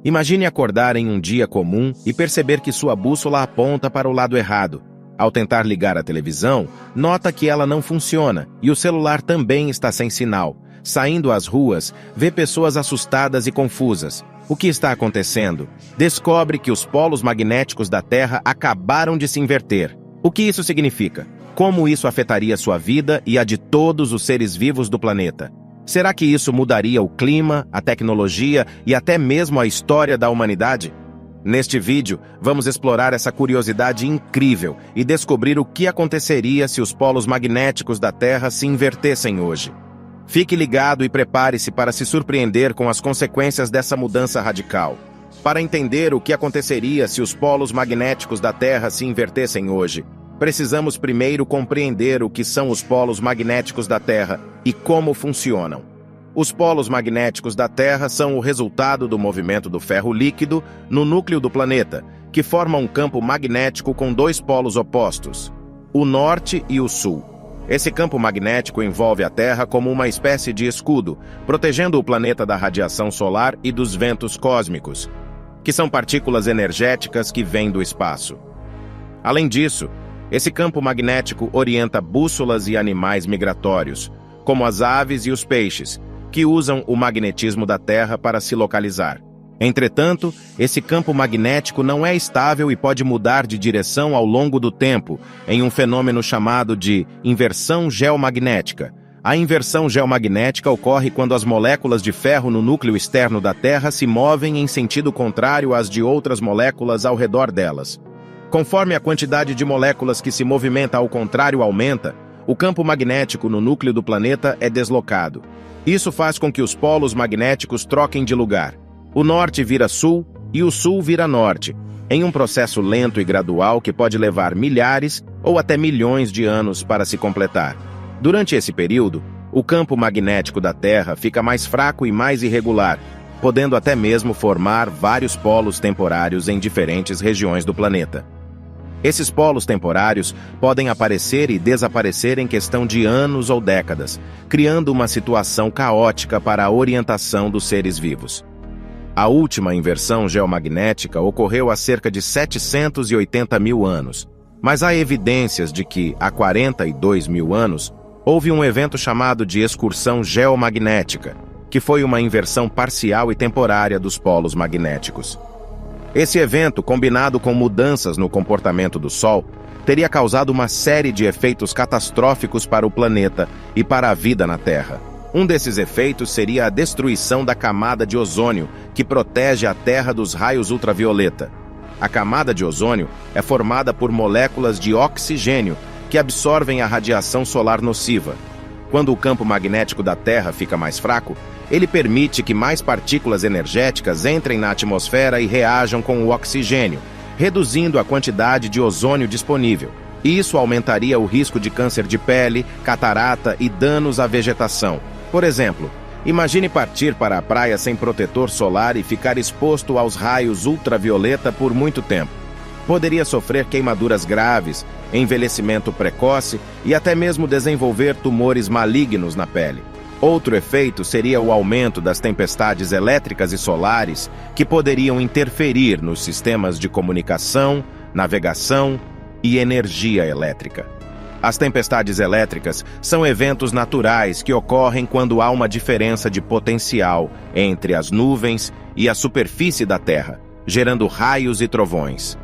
Imagine acordar em um dia comum e perceber que sua bússola aponta para o lado errado. Ao tentar ligar a televisão, nota que ela não funciona e o celular também está sem sinal. Saindo às ruas, vê pessoas assustadas e confusas. O que está acontecendo? Descobre que os polos magnéticos da Terra acabaram de se inverter. O que isso significa? Como isso afetaria sua vida e a de todos os seres vivos do planeta? Será que isso mudaria o clima, a tecnologia e até mesmo a história da humanidade? Neste vídeo, vamos explorar essa curiosidade incrível e descobrir o que aconteceria se os polos magnéticos da Terra se invertessem hoje. Fique ligado e prepare-se para se surpreender com as consequências dessa mudança radical. Para entender o que aconteceria se os polos magnéticos da Terra se invertessem hoje, precisamos primeiro compreender o que são os polos magnéticos da Terra e como funcionam. Os polos magnéticos da Terra são o resultado do movimento do ferro líquido no núcleo do planeta, que forma um campo magnético com dois polos opostos, o norte e o sul. Esse campo magnético envolve a Terra como uma espécie de escudo, protegendo o planeta da radiação solar e dos ventos cósmicos, que são partículas energéticas que vêm do espaço. Além disso, esse campo magnético orienta bússolas e animais migratórios, como as aves e os peixes, que usam o magnetismo da Terra para se localizar. Entretanto, esse campo magnético não é estável e pode mudar de direção ao longo do tempo, em um fenômeno chamado de inversão geomagnética. A inversão geomagnética ocorre quando as moléculas de ferro no núcleo externo da Terra se movem em sentido contrário às de outras moléculas ao redor delas. Conforme a quantidade de moléculas que se movimenta ao contrário aumenta, o campo magnético no núcleo do planeta é deslocado. Isso faz com que os polos magnéticos troquem de lugar. O norte vira sul e o sul vira norte, em um processo lento e gradual que pode levar milhares ou até milhões de anos para se completar. Durante esse período, o campo magnético da Terra fica mais fraco e mais irregular, podendo até mesmo formar vários polos temporários em diferentes regiões do planeta. Esses polos temporários podem aparecer e desaparecer em questão de anos ou décadas, criando uma situação caótica para a orientação dos seres vivos. A última inversão geomagnética ocorreu há cerca de 780 mil anos, mas há evidências de que, há 42 mil anos, houve um evento chamado de excursão geomagnética, que foi uma inversão parcial e temporária dos polos magnéticos. Esse evento, combinado com mudanças no comportamento do Sol, teria causado uma série de efeitos catastróficos para o planeta e para a vida na Terra. Um desses efeitos seria a destruição da camada de ozônio, que protege a Terra dos raios ultravioleta. A camada de ozônio é formada por moléculas de oxigênio que absorvem a radiação solar nociva. Quando o campo magnético da Terra fica mais fraco, ele permite que mais partículas energéticas entrem na atmosfera e reajam com o oxigênio, reduzindo a quantidade de ozônio disponível. Isso aumentaria o risco de câncer de pele, catarata e danos à vegetação. Por exemplo, imagine partir para a praia sem protetor solar e ficar exposto aos raios ultravioleta por muito tempo. Poderia sofrer queimaduras graves, envelhecimento precoce e até mesmo desenvolver tumores malignos na pele. Outro efeito seria o aumento das tempestades elétricas e solares, que poderiam interferir nos sistemas de comunicação, navegação e energia elétrica. As tempestades elétricas são eventos naturais que ocorrem quando há uma diferença de potencial entre as nuvens e a superfície da Terra, gerando raios e trovões.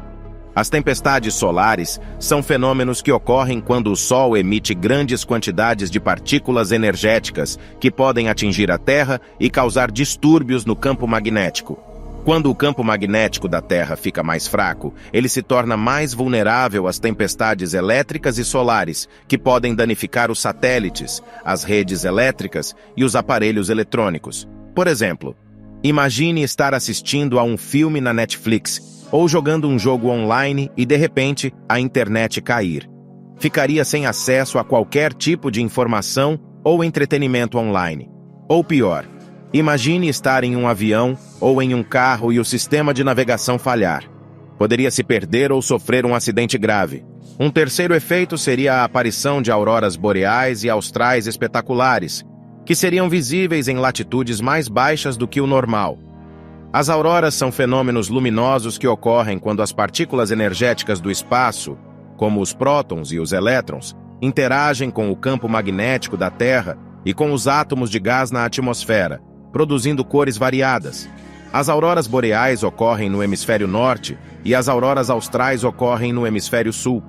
As tempestades solares são fenômenos que ocorrem quando o Sol emite grandes quantidades de partículas energéticas que podem atingir a Terra e causar distúrbios no campo magnético. Quando o campo magnético da Terra fica mais fraco, ele se torna mais vulnerável às tempestades elétricas e solares, que podem danificar os satélites, as redes elétricas e os aparelhos eletrônicos. Por exemplo, imagine estar assistindo a um filme na Netflix ou jogando um jogo online e, de repente, a internet cair. Ficaria sem acesso a qualquer tipo de informação ou entretenimento online. Ou pior, imagine estar em um avião ou em um carro e o sistema de navegação falhar. Poderia se perder ou sofrer um acidente grave. Um terceiro efeito seria a aparição de auroras boreais e austrais espetaculares, que seriam visíveis em latitudes mais baixas do que o normal. As auroras são fenômenos luminosos que ocorrem quando as partículas energéticas do espaço, como os prótons e os elétrons, interagem com o campo magnético da Terra e com os átomos de gás na atmosfera, produzindo cores variadas. As auroras boreais ocorrem no hemisfério norte e as auroras austrais ocorrem no hemisfério sul.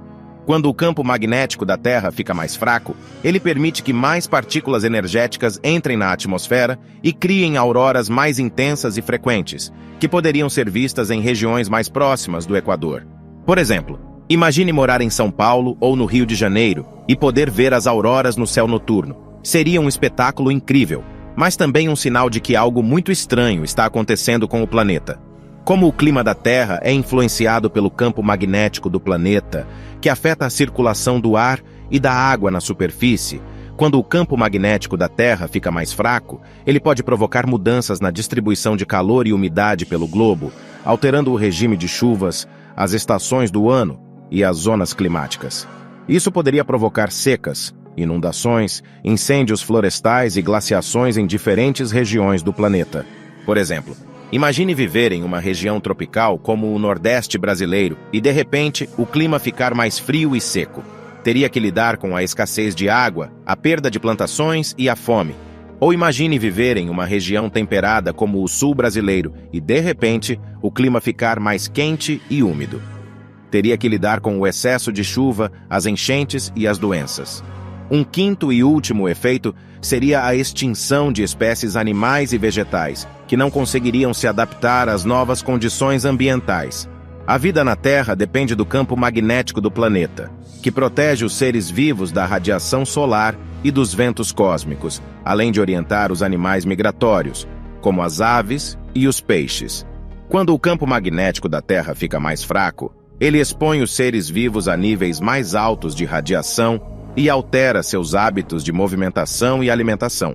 Quando o campo magnético da Terra fica mais fraco, ele permite que mais partículas energéticas entrem na atmosfera e criem auroras mais intensas e frequentes, que poderiam ser vistas em regiões mais próximas do Equador. Por exemplo, imagine morar em São Paulo ou no Rio de Janeiro e poder ver as auroras no céu noturno. Seria um espetáculo incrível, mas também um sinal de que algo muito estranho está acontecendo com o planeta. Como o clima da Terra é influenciado pelo campo magnético do planeta, que afeta a circulação do ar e da água na superfície, quando o campo magnético da Terra fica mais fraco, ele pode provocar mudanças na distribuição de calor e umidade pelo globo, alterando o regime de chuvas, as estações do ano e as zonas climáticas. Isso poderia provocar secas, inundações, incêndios florestais e glaciações em diferentes regiões do planeta. Por exemplo, imagine viver em uma região tropical como o Nordeste brasileiro e, de repente, o clima ficar mais frio e seco. Teria que lidar com a escassez de água, a perda de plantações e a fome. Ou imagine viver em uma região temperada como o Sul brasileiro e, de repente, o clima ficar mais quente e úmido. Teria que lidar com o excesso de chuva, as enchentes e as doenças. Um quinto e último efeito seria a extinção de espécies animais e vegetais, que não conseguiriam se adaptar às novas condições ambientais. A vida na Terra depende do campo magnético do planeta, que protege os seres vivos da radiação solar e dos ventos cósmicos, além de orientar os animais migratórios, como as aves e os peixes. Quando o campo magnético da Terra fica mais fraco, ele expõe os seres vivos a níveis mais altos de radiação e altera seus hábitos de movimentação e alimentação.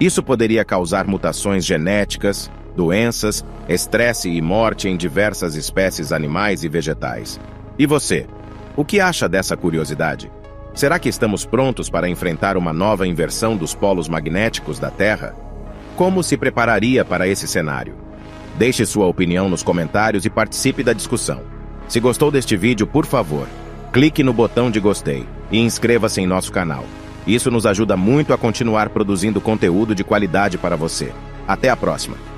Isso poderia causar mutações genéticas, doenças, estresse e morte em diversas espécies animais e vegetais. E você? O que acha dessa curiosidade? Será que estamos prontos para enfrentar uma nova inversão dos polos magnéticos da Terra? Como se prepararia para esse cenário? Deixe sua opinião nos comentários e participe da discussão. Se gostou deste vídeo, por favor, clique no botão de gostei e inscreva-se em nosso canal. Isso nos ajuda muito a continuar produzindo conteúdo de qualidade para você. Até a próxima!